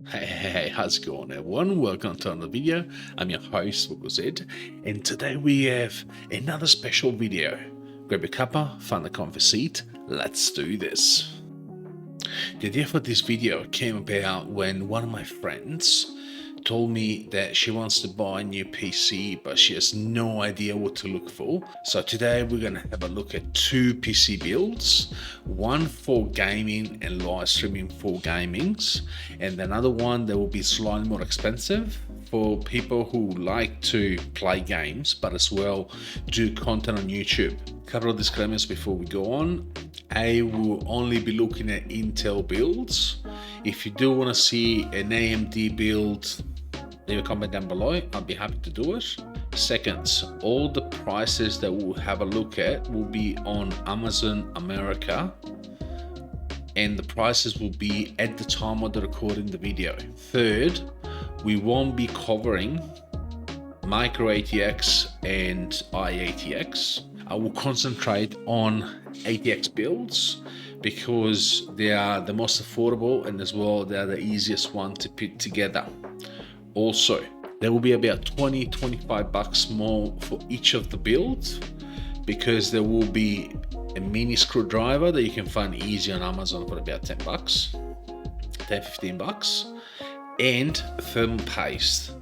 Hey, how's it going, everyone? Welcome to another video. I'm your host, Wuguzed, and today we have another special video. Grab your cuppa, find a comfy seat, let's do this. The idea for this video came about when one of my friends told me that she wants to buy a new PC, but she has no idea what to look for. So today we're gonna have a look at two PC builds, one for gaming and live streaming for gamings, and another one that will be slightly more expensive for people who like to play games, but as well do content on YouTube. Couple of disclaimers before we go on. I will only be looking at Intel builds. If you do want to see an AMD build, leave a comment down below. I'll be happy to do it. Second, all the prices that we'll have a look at will be on Amazon America, and the prices will be at the time of the recording the video. Third, we won't be covering micro ATX and iATX. I will concentrate on ATX builds because they are the most affordable, and as well they are the easiest one to put together. Also, there will be about 20-25 bucks more for each of the builds because there will be a mini screwdriver that you can find easy on Amazon for about 10 bucks, 10-15 bucks, and thermal paste,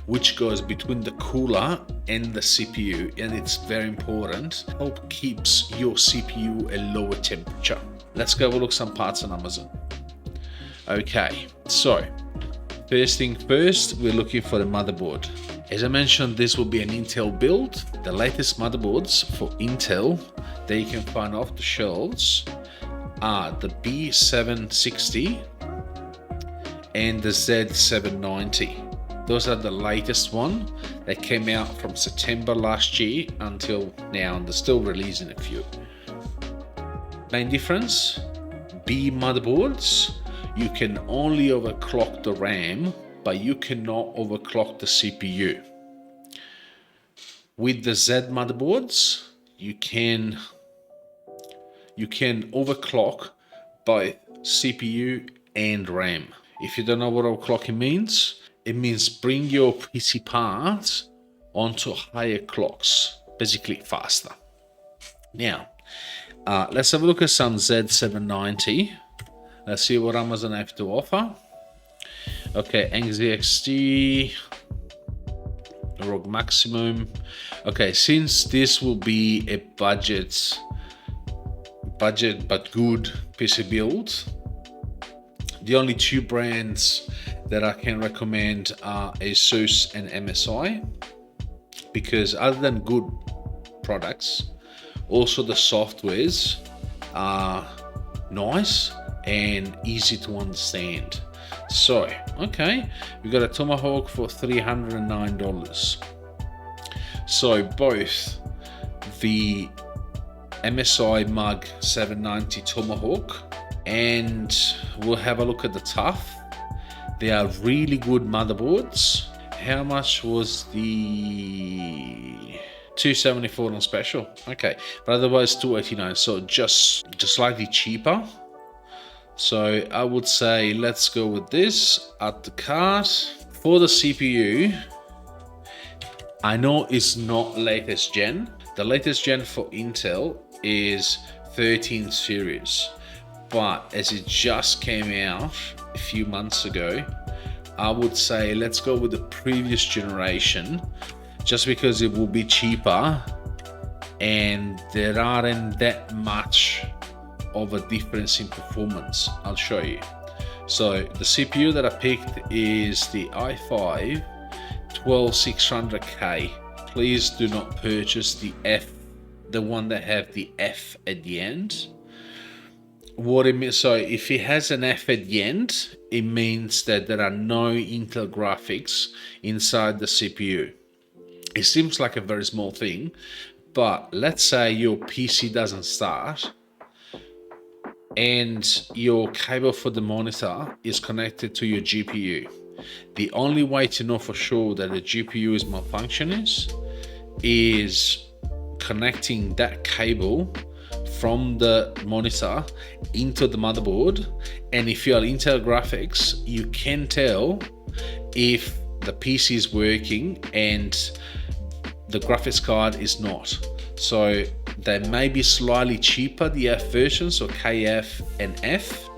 which goes between the cooler and the CPU, and it's very important. Help keeps your CPU a lower temperature. Let's go look some parts on Amazon. Okay, so first thing first, we're looking for the motherboard. As I mentioned, this will be an Intel build. The latest motherboards for Intel that you can find off the shelves are the B760 and the Z790. Those are the latest one that came out from September last year until now, and they're still releasing a few. Main difference, B motherboards, you can only overclock the RAM, but you cannot overclock the CPU. With the Z motherboards, you can overclock both CPU and RAM. If you don't know what overclocking means, it means bring your PC parts onto higher clocks, basically faster. Now, let's have a look at some Z790. Let's see what Amazon have to offer. Okay, NZXT, ROG Maximum. Okay, since this will be a budget but good PC build, the only two brands that I can recommend are ASUS and MSI, because other than good products, also the softwares are nice and easy to understand. So, okay, we got a Tomahawk for $309. So both the MSI Mug 790 Tomahawk, and we'll have a look at the TUF. They are really good motherboards. How much was the $274 on special? Okay, but otherwise $289, so just slightly cheaper. So I would say let's go with this at the cart. For the CPU, I know it's not latest gen. The latest gen for Intel is 13 series, but as it just came out a few months ago, I would say let's go with the previous generation, just because it will be cheaper and there aren't that much of a difference in performance. I'll show you. So the CPU that I picked is the i5 12600K. Please do not purchase the one that have the F at the end. What it means, so if it has an F at the end, it means that there are no Intel graphics inside the CPU. It seems like a very small thing, but let's say your PC doesn't start and your cable for the monitor is connected to your GPU. The only way to know for sure that the GPU is malfunctioning is connecting that cable from the monitor into the motherboard, and if you are Intel graphics, you can tell if the PC is working and the graphics card is not. So they may be slightly cheaper, the F versions, or KF and F,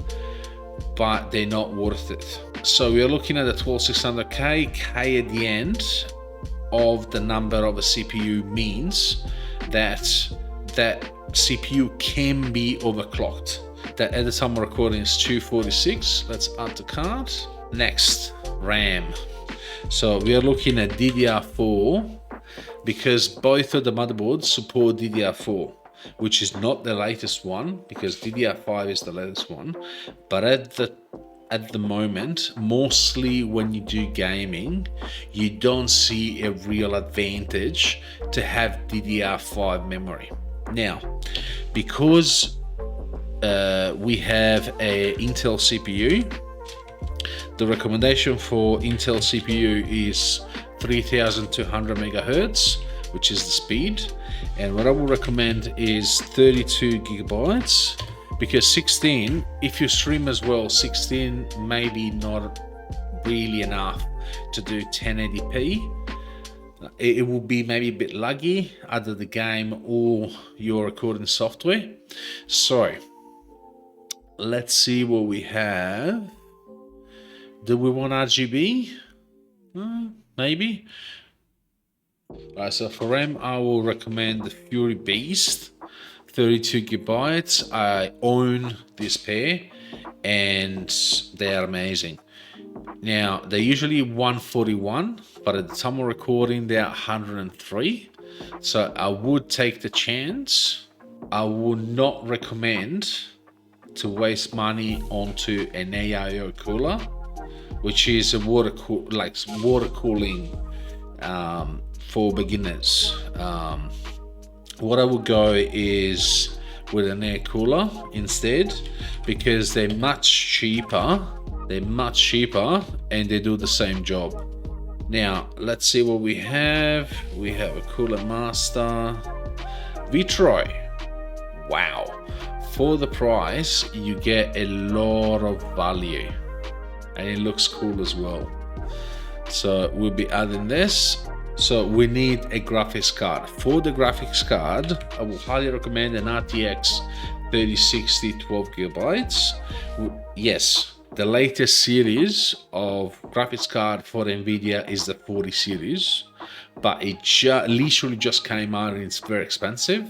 but they're not worth it. So we're looking at the 12600K. K at the end of the number of a CPU means that that CPU can be overclocked. That at the time of recording is 246. Let's add the card. Next, RAM. So we are looking at DDR4 because both of the motherboards support DDR4, which is not the latest one because DDR5 is the latest one. But at the moment, mostly when you do gaming, you don't see a real advantage to have DDR5 memory. Now, because we have a Intel CPU, the recommendation for Intel CPU is 3200 megahertz, which is the speed. And what I will recommend is 32 gigabytes, because 16, if you stream as well, 16 maybe not really enough to do 1080p. It will be maybe a bit laggy, either the game or your recording software. So let's see what we have. Do we want RGB? Maybe. Alright, so for RAM, I will recommend the Fury Beast, 32 gigabytes. I own this pair and they are amazing. Now, they're usually 141, but at the time of recording, they're 103. So I would take the chance. I would not recommend to waste money onto an AIO cooler, which is a water cooling for beginners. What I would go is with an air cooler instead, because they're much cheaper. They're much cheaper and they do the same job. Now, let's see what we have. We have a Cooler Master Vitroy. Wow. For the price, you get a lot of value. And it looks cool as well. So we'll be adding this. So we need a graphics card. For the graphics card, I will highly recommend an RTX 3060 12 gigabytes. Yes, the latest series of graphics card for NVIDIA is the 40 series, but it literally just came out and it's very expensive.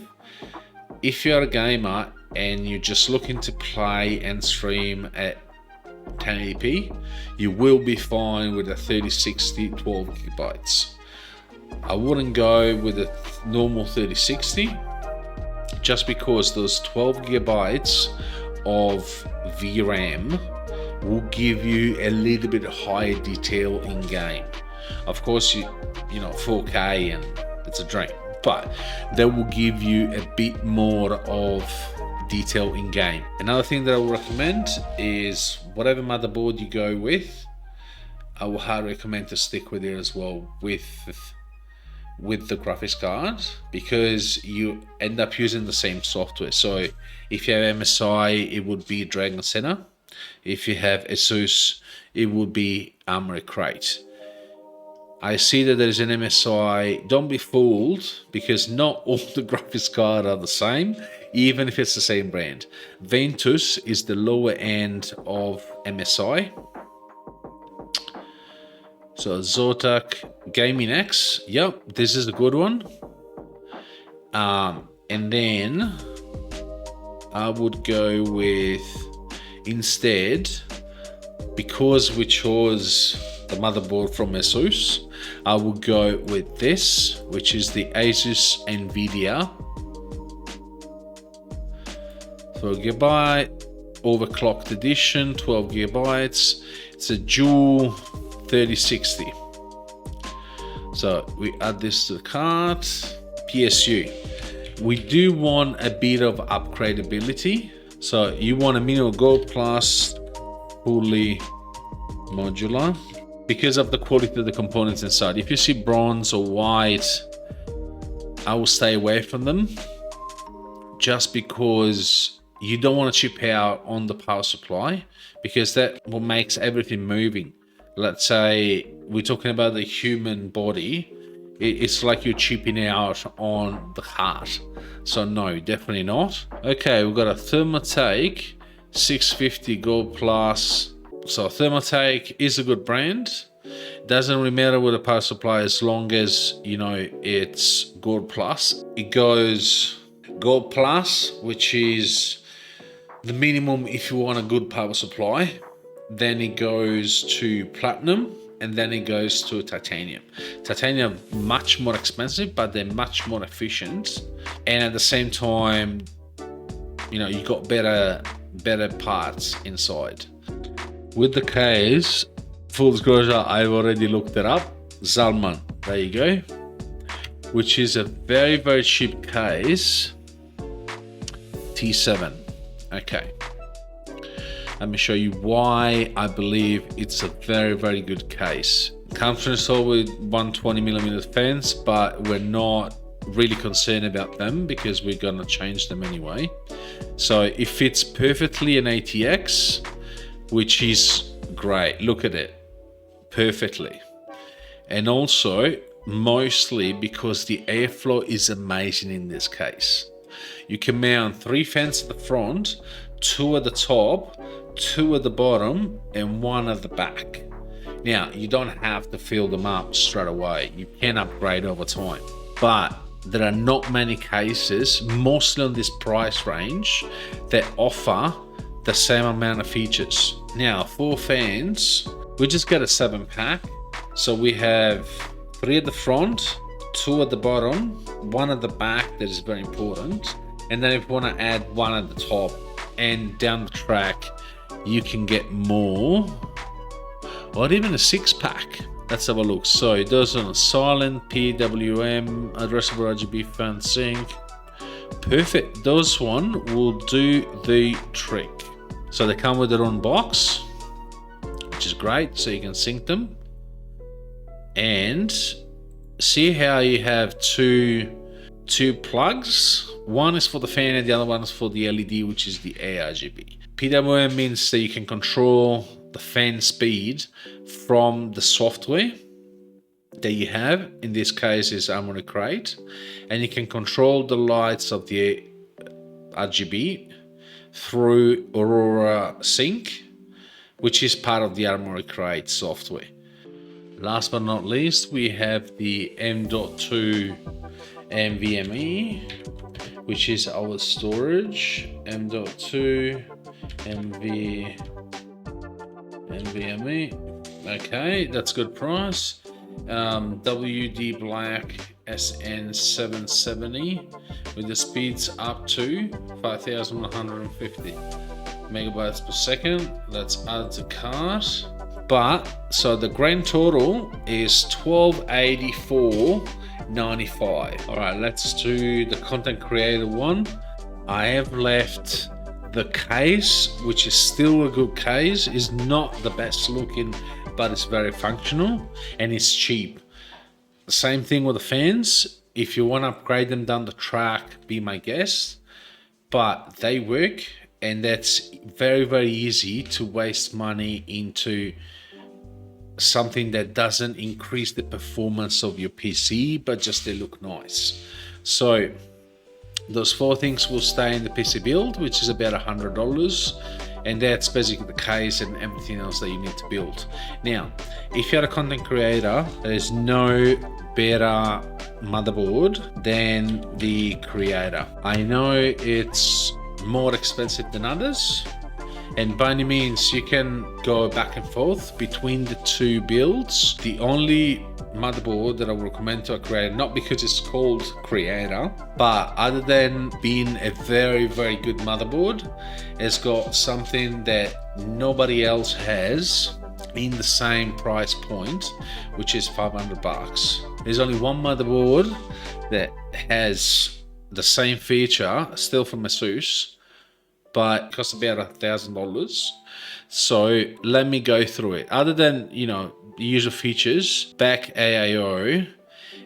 If you're a gamer and you're just looking to play and stream at 1080p, you will be fine with a 3060 12 gigabytes. I wouldn't go with a normal 3060 just because those 12 gigabytes of VRAM will give you a little bit higher detail in game. Of course, you know 4K and it's a dream, but that will give you a bit more of detail in game. Another thing that I will recommend is whatever motherboard you go with, I will highly recommend to stick with it as well with the graphics card, because you end up using the same software. So if you have MSI, it would be Dragon Center. If you have ASUS, it would be Armoury Crate. I see that there's an MSI. Don't be fooled, because not all the graphics cards are the same, even if it's the same brand. Ventus is the lower end of MSI. So Zotac Gaming X, yep, this is a good one. And then I would go with, instead, because we chose the motherboard from ASUS, I will go with this, which is the Asus NVIDIA 4 GB overclocked edition, 12 gigabytes. It's a dual 3060. So we add this to the cart. PSU. We do want a bit of upgradability. So you want a Minimal Gold Plus, fully modular, because of the quality of the components inside. If you see bronze or white, I will stay away from them. just because you don't want to chip out on the power supply, because that what makes everything moving. Let's say we're talking about the human body, it's like you're chipping out on the heart. So no, definitely not. Okay, we've got a Thermaltake 650 Gold Plus. So Thermaltake is a good brand. Doesn't really matter with the power supply as long as, you know, it's Gold Plus. It goes Gold Plus, which is the minimum if you want a good power supply. Then it goes to Platinum, and then it goes to Titanium. Titanium much more expensive, but they're much more efficient, and at the same time, you know, you got better parts inside. With the case, full disclosure, I've already looked it up. Zalman, there you go, which is a very, very cheap case. T7. Okay, let me show you why I believe it's a very, very good case. Comes installed with 120mm fans, but we're not really concerned about them because we're gonna change them anyway. So it fits perfectly an ATX, which is great. Look at it, perfectly. And also mostly because the airflow is amazing in this case. You can mount 3 fans at the front, 2 at the top, 2 at the bottom, and 1 at the back. Now, you don't have to fill them up straight away. You can upgrade over time. But there are not many cases, mostly on this price range, that offer the same amount of features. Now, 4 fans, we just get a 7-pack. So we have 3 at the front, 2 at the bottom, 1 at the back, that is very important. And then if you want to add 1 at the top, and down the track, you can get more, or even a 6-pack. Let's have a look. So it does on a silent PWM, addressable RGB fan sync. Perfect. Those one will do the trick. So they come with their own box, which is great. So you can sync them. And see how you have two plugs. One is for the fan and the other one is for the LED, which is the ARGB. PWM means that you can control the fan speed from the software that you have. In this case is Armoury Crate, and you can control the lights of the RGB through Aurora Sync, which is part of the Armoury Crate software. Last but not least, we have the M.2 NVMe, which is our storage. M.2 NVMe. Okay, that's good price. WD Black SN770 with the speeds up to 5,150 megabytes per second. Let's add the cart. But so the grand total is 1284.95. All right, let's do the content creator one. I have left the case, which is still a good case. Is not the best looking, but it's very functional and it's cheap. Same thing with the fans. If you want to upgrade them down the track, be my guest. But they work, and that's very, very easy to waste money into something that doesn't increase the performance of your PC, but just they look nice. So those 4 things will stay in the PC build, which is about $100, and that's basically the case and everything else that you need to build. Now, if you're a content creator, there's no better motherboard than the Creator. I know it's more expensive than others, and by any means you can go back and forth between the 2 builds. The only motherboard that I would recommend to a creator, not because it's called Creator, but other than being a very, very good motherboard, it's got something that nobody else has in the same price point, which is $500. There's only one motherboard that has the same feature, still from ASUS, but it costs about $1,000. So let me go through it. Other than, you know, the usual features, back AIO,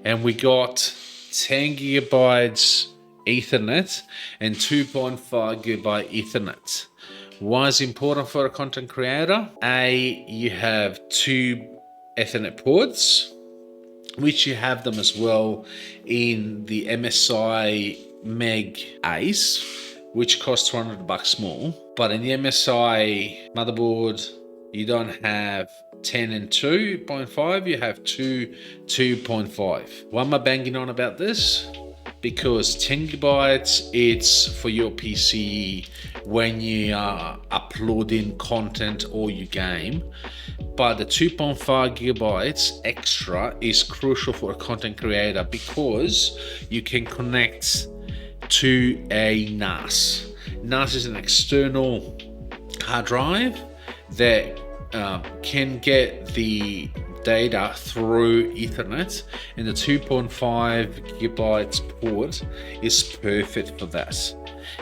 and we got 10 gigabytes Ethernet and 2.5 gigabyte Ethernet. Why is it important for a content creator? A, you have 2 Ethernet ports, which you have them as well in the MSI Meg Ace, which costs $200 more. But in the MSI motherboard, you don't have 10 and 2.5, you have 2.5. Why am I banging on about this? Because 10 gigabytes, it's for your PC when you are uploading content or you game. But the 2.5 gigabytes extra is crucial for a content creator because you can connect to a NAS. NAS is an external hard drive that can get the data through Ethernet, and the 2.5 gigabytes port is perfect for that.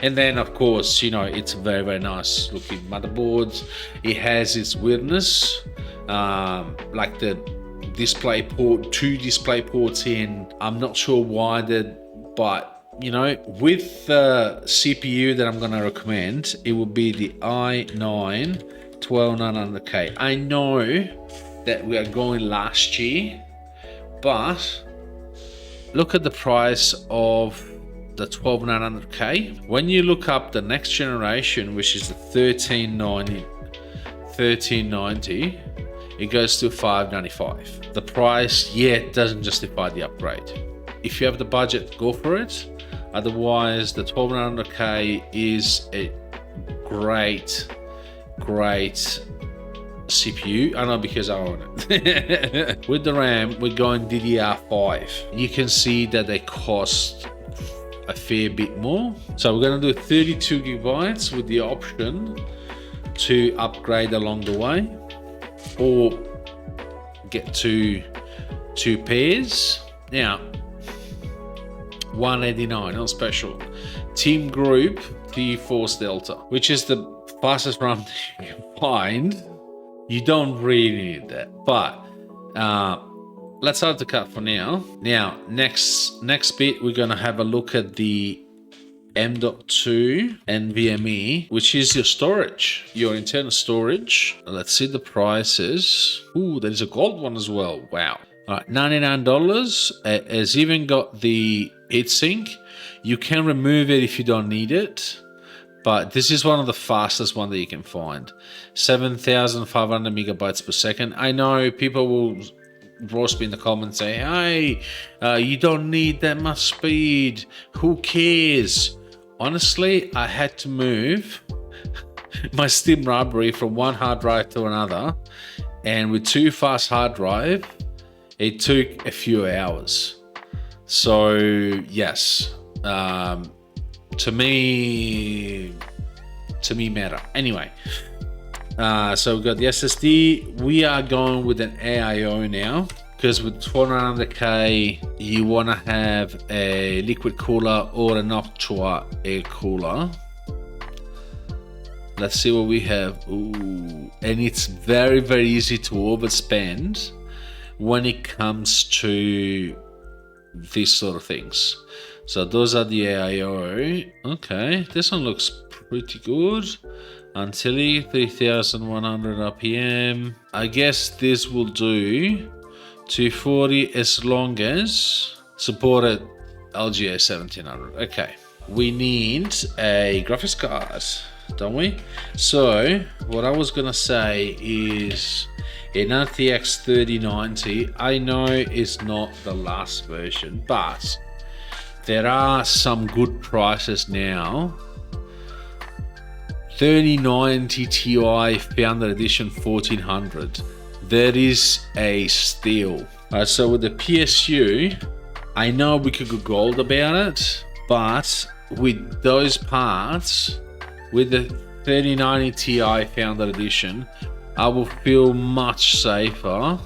And then of course, you know, it's a very, very nice looking motherboard. It has its weirdness, like the display port, 2 display ports in. I'm not sure why but you know, with the CPU that I'm going to recommend, it will be the i9 12900K. I know that we are going last year, but look at the price of the 12900K. When you look up the next generation, which is the 1390, it goes to $595. The price yet doesn't justify the upgrade. If you have the budget, go for it. Otherwise, the 12900K is a great CPU. I know because I own it. With the RAM, we're going DDR5. You can see that they cost a fair bit more. So we're going to do 32 gigabytes with the option to upgrade along the way, or get two pairs. Now, $189 on special. Team Group T-Force Delta, which is the fastest RAM you can find. You don't really need that, but let's start the cut for now. Now, next bit, we're gonna have a look at the M.2 NVMe, which is your storage, your internal storage. Let's see the prices. Ooh, there's a gold one as well. Wow. All right, $99. It has even got the heatsink. You can remove it if you don't need it, but this is one of the fastest one that you can find. 7,500 megabytes per second. I know people will roast me in the comments, say, hey, you don't need that much speed. Who cares? Honestly, I had to move my Steam library from one hard drive to another, and with 2 fast hard drive, it took a few hours. So yes, to me matter. Anyway, so we've got the SSD. We are going with an AIO now, because with 12900K, you want to have a liquid cooler or an Noctua air cooler. Let's see what we have. Ooh, and it's very, very easy to overspend when it comes to these sort of things. So those are the AIO. Okay, this one looks pretty good. Antilli 3100 RPM. I guess this will do 240 as long as supported LGA 1700. Okay, we need a graphics card, don't we? So what I was gonna say is an RTX 3090. I know it's not the last version, but there are some good prices now. 3090 Ti Founder Edition 1400. That is a steal. Alright, so with the PSU, I know we could go gold about it, but with those parts, with the 3090 Ti Founder Edition, I will feel much safer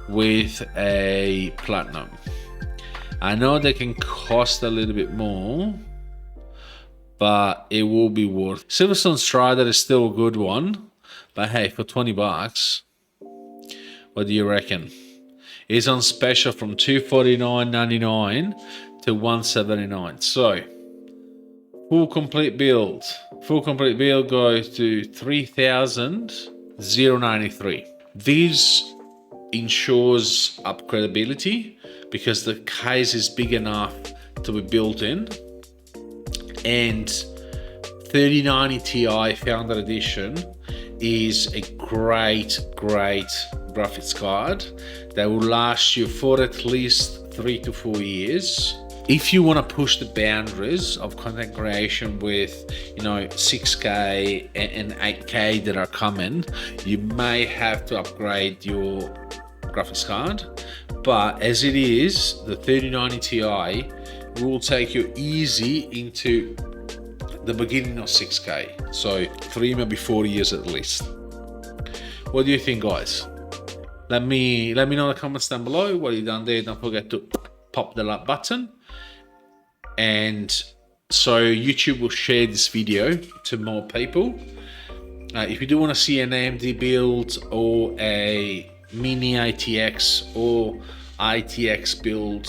with a Platinum. I know they can cost a little bit more, but it will be worth it. Silverstone Strider is still a good one, but hey, for 20 bucks, what do you reckon? It's on special from $249.99 to $179. So Full complete build. Full complete build goes to 3,093. This ensures upgradability because the case is big enough to be built in, and 3090 Ti Founder Edition is a great graphics card that will last you for at least 3 to 4 years. If you want to push the boundaries of content creation with 6K and 8K that are coming, you may have to upgrade your graphics card. But as it is, the 3090 Ti will take you easy into the beginning of 6K. So 3, maybe 4 years at least. What do you think, guys? Let me know in the comments down below. What you done there? Don't forget to pop the like button. And so YouTube will share this video to more people. If you do want to see an AMD build or a mini ITX or ITX build,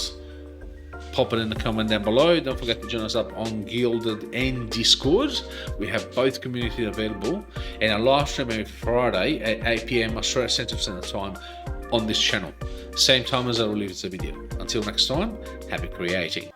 pop it in the comment down below. Don't forget to join us up on Guilded and Discord. We have both communities available, and our live stream every Friday at 8 PM Australia Central Standard Time on this channel. Same time as I release the video. Until next time, happy creating.